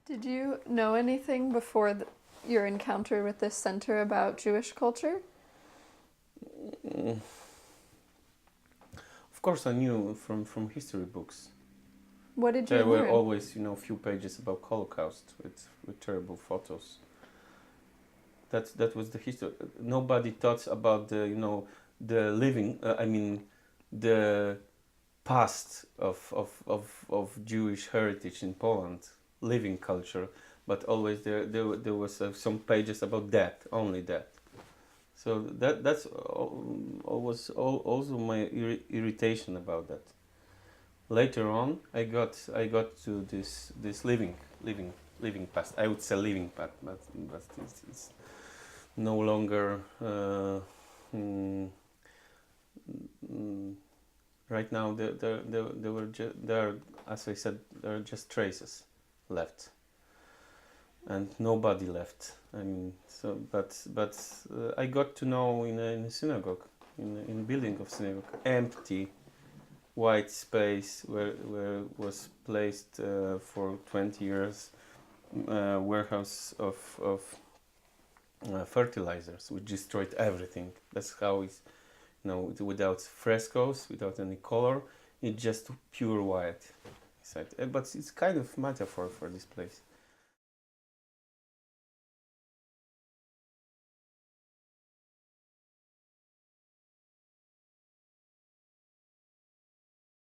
Did you know anything before your encounter with this center about Jewish culture? Mm, Of course, I knew from history books. What did you There were learn? always, few pages about Holocaust with terrible photos. That was the history. Nobody thought about the living. I mean, the past of Jewish heritage in Poland, living culture, but always there was some pages about that, only that. So always also my irritation about that. Later on, I got to this living past. I would say living past, but it's no longer. Mm, mm, right now, there are, as I said, there are just traces left, and nobody left. I mean, so but I got to know in a synagogue, in a building of synagogue, empty white space where was placed for 20 years warehouse of fertilizers, which destroyed everything. That's how it's, without frescoes, without any color, it's just pure white. But it's kind of metaphor for this place.